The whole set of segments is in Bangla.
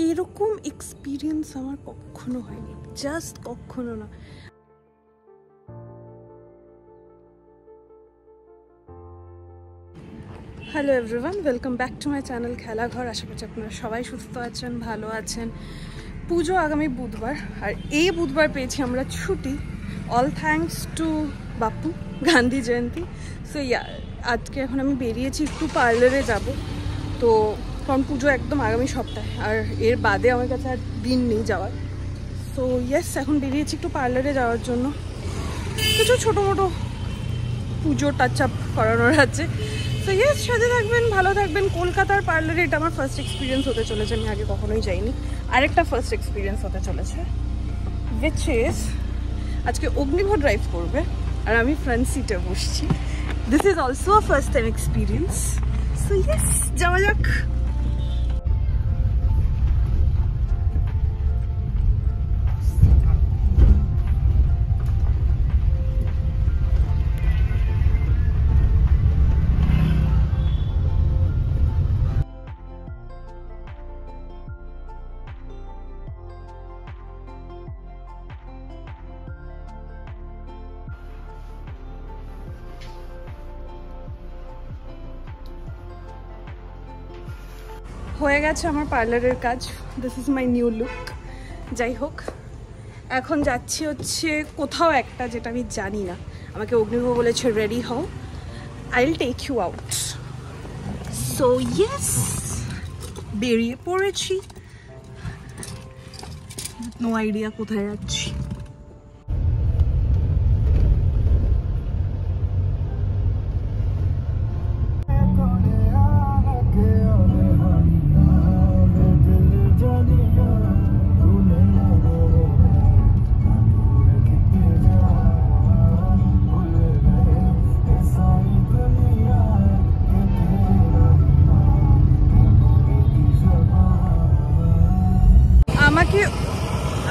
এরকম এক্সপিরিয়েন্স আমার কখনো হয়নি, জাস্ট কখনো না। Hello everyone, welcome back to my channel Khelaghar. আশা করছি আপনারা সবাই সুস্থ আছেন, ভালো আছেন। পুজো আগামী বুধবার, আর এই বুধবার পেয়েছি আমরা ছুটি, all thanks to Bapu, Gandhi Jayanti. So আজকে এখন আমি বেরিয়েছি, একটু পার্লারে যাব। তো কারণ পুজো একদম আগামী সপ্তাহে, আর এর বাদে আমার কাছে আর দিন নেই যাওয়ার। সো ইয়েস, এখন বেরিয়েছি একটু পার্লারে যাওয়ার জন্য। কিছু ছোটো মোটো পুজো টাচ আপ করানোর আছে। সো ইয়েস, সাথে থাকবেন, ভালো থাকবেন। কলকাতার পার্লারে এটা আমার ফার্স্ট এক্সপিরিয়েন্স হতে চলেছে, আমি আগে কখনোই যাইনি। আরেকটা ফার্স্ট এক্সপিরিয়েন্স হতে চলেছে, উইচ ইজ আজকে অগ্নিভ ড্রাইভ করবে আর আমি ফ্রন্ট সিটে বসছি। This is also a first time experience. So yes, যাওয়া যাক। হয়ে গেছে আমার পার্লারের কাজ। This is my new look. যাই হোক, এখন যাচ্ছি হচ্ছে কোথাও একটা, যেটা আমি জানি না। আমাকে অগ্নিভ বলেছে রেডি হও, I will take you out. So yes, বেরিয়ে পড়েছি। নো আইডিয়া কোথায় যাচ্ছি।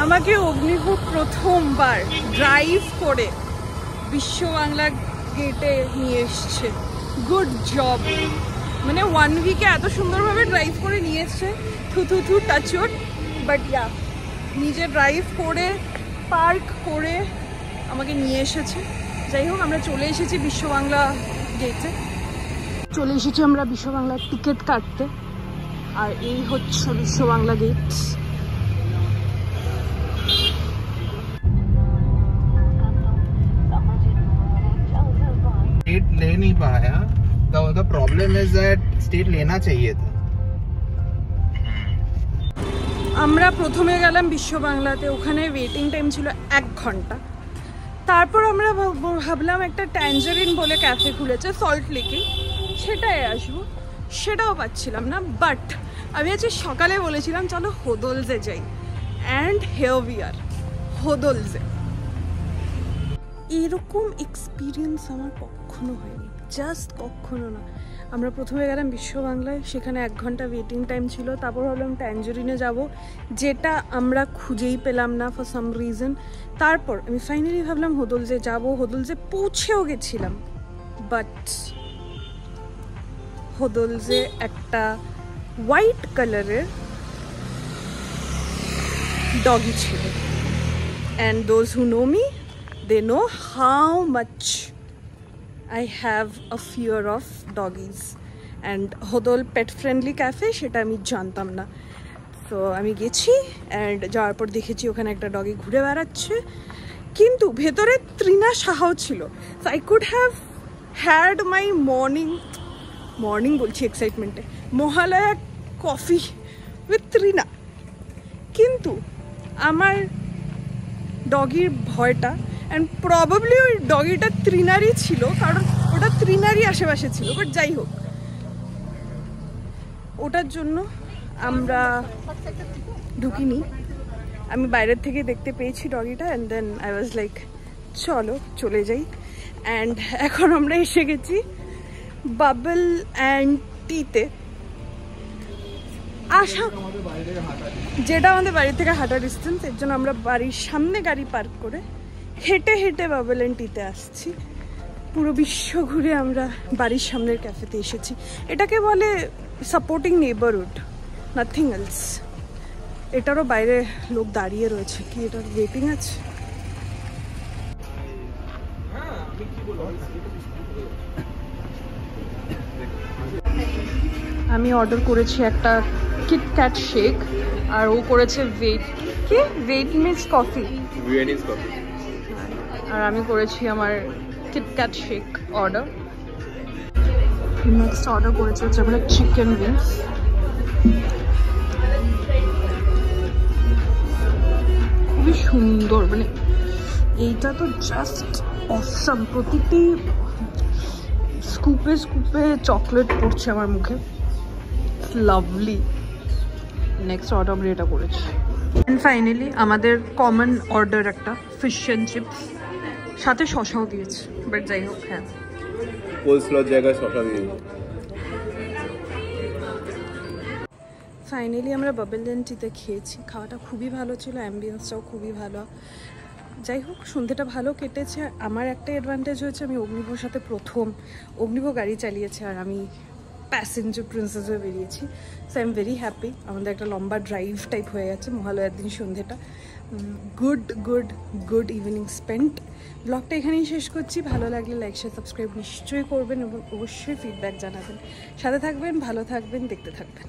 আমাকে অগ্নিভ প্রথমবার ড্রাইভ করে বিশ্ব বাংলা গেটে নিয়ে এসছে। Good job. মানে 1 উইকে এত সুন্দরভাবে ড্রাইভ করে নিয়ে এসছে। থু টাচ ইট, বাট ইয়া, নিজে ড্রাইভ করে পার্ক করে আমাকে নিয়ে এসেছে। যাই হোক, আমরা চলে এসেছি বিশ্ব বাংলা গেটে। চলে এসেছি আমরা বিশ্ব বাংলার টিকিট কাটতে, আর এই হচ্ছে বিশ্ব বাংলা গেট। स्टेट ले नहीं पाया, तो प्रॉब्लम इज दैट स्टेट लेना चाहिए था। আমরা প্রথমে গেলাম বিশ্ব বাংলাতে, ওখানে ওয়েটিং টাইম ছিল 1 ঘন্টা। তারপর আমরা ভাবলাম একটা ট্যাঞ্জারিন বলে ক্যাফে খুলেছে সল্ট লেকে, সেটাই আসবো। সেটাও পাচ্ছিলাম না। বাট আমি আজকে সকালে বলেছিলাম চলো হোদলসে যাই, অ্যান্ড হিয়ার উই আর, হোদলসে। এরকম এক্সপিরিয়েন্স আমার কখনো হয়নি, জাস্ট কখনো না। আমরা প্রথমে গেলাম বিশ্ব বাংলায়, সেখানে 1 ঘন্টা ওয়েটিং টাইম ছিল। তারপর ভাবলাম ট্যাঞ্জারিনে যাব, যেটা আমরা খুঁজেই পেলাম না ফর সাম রিজন। তারপর আমি ফাইনালি ভাবলাম হোদলসে যাব। হোদলসে পৌঁছেও গেছিলাম, বাট হোদলসে একটা হোয়াইট কালারের ডগি ছিল। And those who know me, they know how much I have a fear of doggies, and Hodol pet friendly cafe সেটা আমি জানতাম না। তো আমি গেছি, অ্যান্ড যাওয়ার পর দেখেছি ওখানে একটা ডগি ঘুরে বেড়াচ্ছে, কিন্তু ভেতরে তৃণা সাহাও ছিল। So I could have had my morning বলছি এক্সাইটমেন্টে, মহালয়া কফি উইথ তৃণা। কিন্তু আমার ডগির ভয়টা, অ্যান্ড প্রবাবলি ওই ডগিটা তৃণারই ছিল, কারণ ওটা তৃণারই আশেপাশে ছিল। বাট যাই হোক, ওটার জন্য আমরা ঢুকিনি। আমি বাইরের থেকে দেখতে পেয়েছি ডগিটা, and then I was like চলো চলে যাই। অ্যান্ড এখন আমরা এসে গেছি বাবল অ্যান্ড টিতে। যেটা আমাদের বাড়ি থেকে হাঁটা ডিস্টেন্স, এর জন্য আমরা বাড়ির সামনে গাড়ি পার্ক করে হেঁটে হেঁটে বাবল অ্যান্ড টিতে আসছি। পুরো বিশ্ব ঘুরে আমরা বাড়ির সামনের ক্যাফেতে এসেছি। এটাকে বলে সাপোর্টিং নেবারহুড, নাথিং এলস। এটারও বাইরে লোক দাঁড়িয়ে রয়েছে, কি এটার ওয়েটিং আছে? আমি অর্ডার করেছি একটা কিটক্যাট শেক, আর ও করেছে ভিয়েতনামিজ কফি, আর আমি করেছি আমার KitKat shake order. Next order করেছি হচ্ছে আমরা চিকেন উইংস। খুবই সুন্দর, মানে এইটা তো জাস্ট অসাম। প্রতিটি স্কুপে স্কুপে চকলেট পড়ছে আমার মুখে, লাভলি। নেক্সট অর্ডার আমরা এটা করেছি। অ্যান্ড ফাইনালি আমাদের কমন অর্ডার একটা ফিশ অ্যান্ড চিপস, সাথে শসাও দিয়েছে, বাট যাই হোক। হ্যাঁ, কোলস্লর জায়গায় শসা দিয়ে। ফাইনালি আমরা বাবল অ্যান্ড টিতে খেয়েছি। খাওয়াটা খুবই ভালো ছিল, অ্যাম্বিয়েন্সটাও খুবই ভালো। যাই হোক, সন্ধ্যেটা ভালো কেটেছে। আমার একটা অ্যাডভান্টেজ হয়েছে, আমি অগ্নিভোর সাথে প্রথম, অগ্নিভো গাড়ি চালিয়েছে আর আমি প্যাসেঞ্জার প্রিন্সেস হয়ে বেরিয়েছি। So I am very happy. আমাদের একটা লম্বা ড্রাইভ টাইপ হয়ে গেছে মহালয়ার দিন সন্ধ্যেটা। Good evening spent. ব্লগটা এখানেই শেষ করছি। ভালো লাগলে লাইক শেয়ার সাবস্ক্রাইব নিশ্চয়ই করবেন এবং অবশ্যই ফিডব্যাক জানাবেন। সাথে থাকবেন, ভালো থাকবেন, দেখতে থাকবেন।